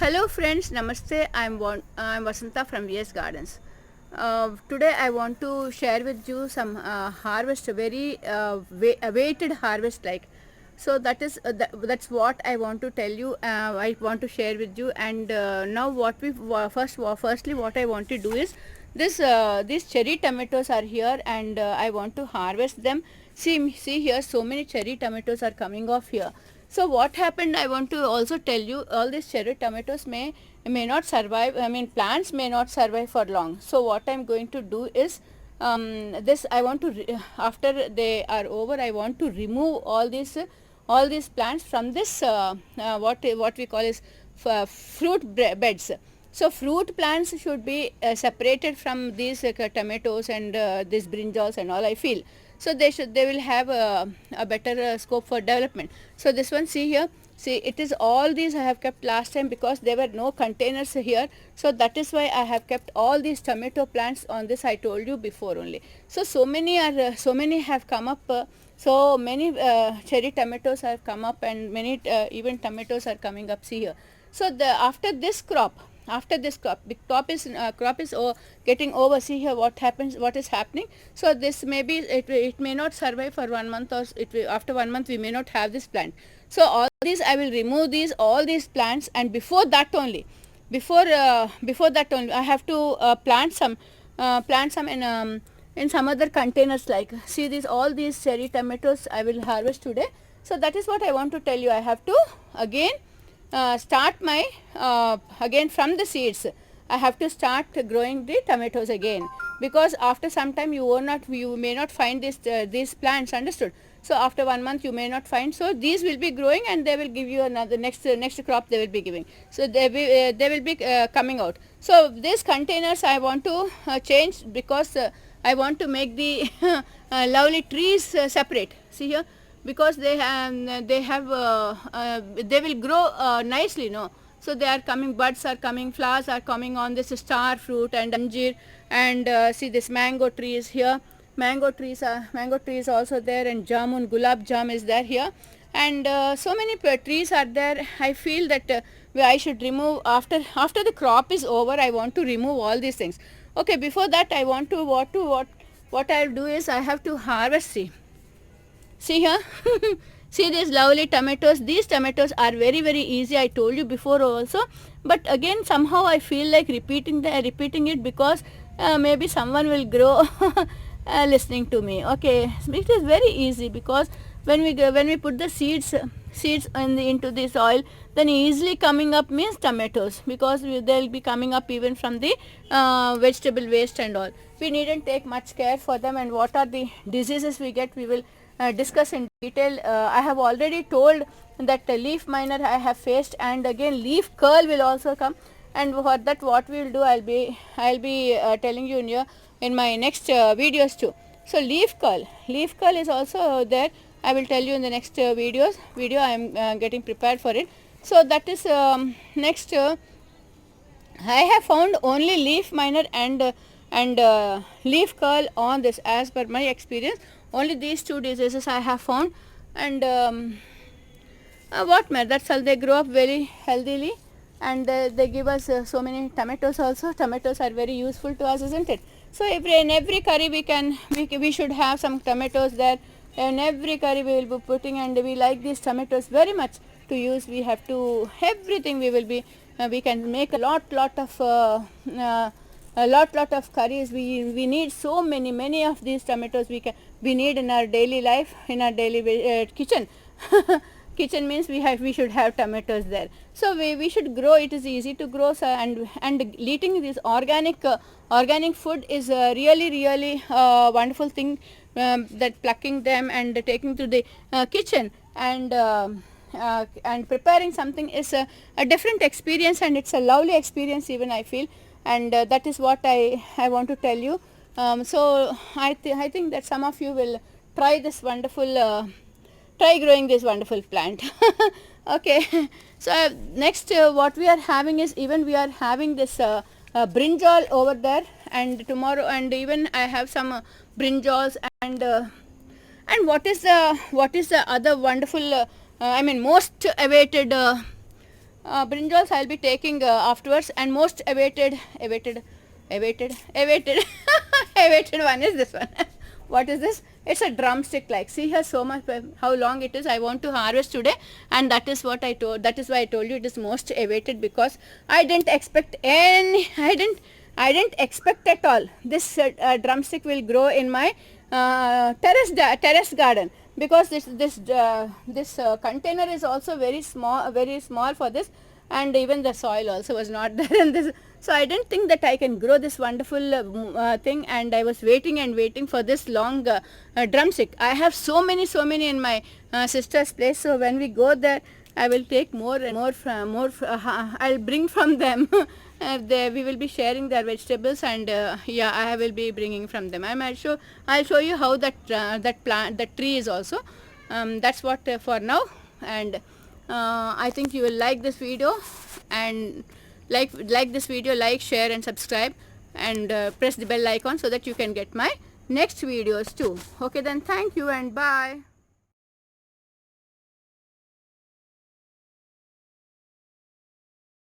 Hello friends, Namaste. I'm Vasanta from VS Gardens. Today I want to share with you some harvest, very awaited harvest like. So that's what I want to tell you. I want to share with you. And now firstly what I want to do is these cherry tomatoes are here, and I want to harvest them. See here, so many cherry tomatoes are coming off here. So what happened, I want to also tell you, all these cherry tomatoes may not survive. I mean, plants may not survive for long. So what I'm going to do is, this I want to after they are over, I want to remove all these plants from this what we call is fruit beds. So fruit plants should be separated from these tomatoes and these brinjals and all, I feel. So they will have a better scope for development. So this one, see here, see, it is all these I have kept last time because there were no containers here. So that is why I have kept all these tomato plants on this. I told you before only. So many have come up. So many cherry tomatoes have come up, and many even tomatoes are coming up. See here. So after this crop, the crop is getting over. See here what happens, what is happening. So this maybe it may not survive for 1 month, or after 1 month we may not have this plant. So all these I will remove all these plants, and before that only I have to plant some in some other containers, like, see, all these cherry tomatoes I will harvest today. So that is what I want to tell you. I have to again start my again from the seeds. I have to start growing the tomatoes again, because after some time you may not find these plants, understood? So after 1 month you may not find. So these will be growing, and they will give you another next crop they will be giving. So they will be coming out. So these containers I want to change, because I want to make the lovely trees separate. See here, because they will grow nicely, no? So they are coming, buds are coming, flowers are coming on this star fruit and anjeer, and see, this mango trees here. Mango trees also there, and jamun, gulab jam is there here, and so many trees are there. I feel that I should remove after the crop is over. I want to remove all these things. Okay, before that I want to what I'll do is, I have to harvest. See here. See these lovely tomatoes. These tomatoes are very easy. I told you before also, but again somehow I feel like repeating it, because maybe someone will grow listening to me. Okay, it is very easy, because when we put the seeds into the soil, then easily coming up means tomatoes, because they'll be coming up even from the vegetable waste and all. We needn't take much care for them. And what are the diseases we get, we will discuss in detail. I have already told that leaf miner I have faced, and again leaf curl will also come. And for that, what we will do, I'll be telling you in my next videos too. So leaf curl is also there. I will tell you in the next video. I am getting prepared for it. So that is next. I have found only leaf miner and leaf curl on this, as per my experience. Only these two diseases I have found, and what matter? That's all. They grow up very healthily, and they give us so many tomatoes also. Tomatoes are very useful to us, isn't it? So in every curry we should have some tomatoes there. In every curry we will be putting, and we like these tomatoes very much to use. We have to everything we will be we can make a lot of curries. We need so many of these tomatoes. We need in our daily life, in our daily kitchen. Kitchen means we should have tomatoes there. So we should grow. It is easy to grow. So and eating this organic food is a really wonderful thing. That plucking them and taking to the kitchen and preparing something is a different experience, and it's a lovely experience even, I feel. And that is what I want to tell you. So I think that some of you will try this wonderful try growing this wonderful plant. Okay. So next what we are having is, even we are having this brinjal over there, and tomorrow, and even I have some brinjals, and what is the other wonderful I mean most awaited brinjals I'll be taking afterwards, and most awaited awaited one is this one. What is this? It's a drumstick. Like, see here, so much, how long it is. I want to harvest today, and that is what I told, that is why I told you it is most awaited, because I didn't expect any, I didn't expect at all this drumstick will grow in my terrace garden, because this container is also very small for this, and even the soil also was not there in this. So I didn't think that I can grow this wonderful thing, and I was waiting and waiting for this long drumstick. I have so many in my sister's place, so when we go there I will take more and more I'll bring from them. We will be sharing their vegetables, and yeah, I will be bringing from them. I'll show you how that tree is also. That's what for now, and I think you will like this video, and like this video, like, share and subscribe, and press the bell icon so that you can get my next videos too. Okay, then thank you and bye.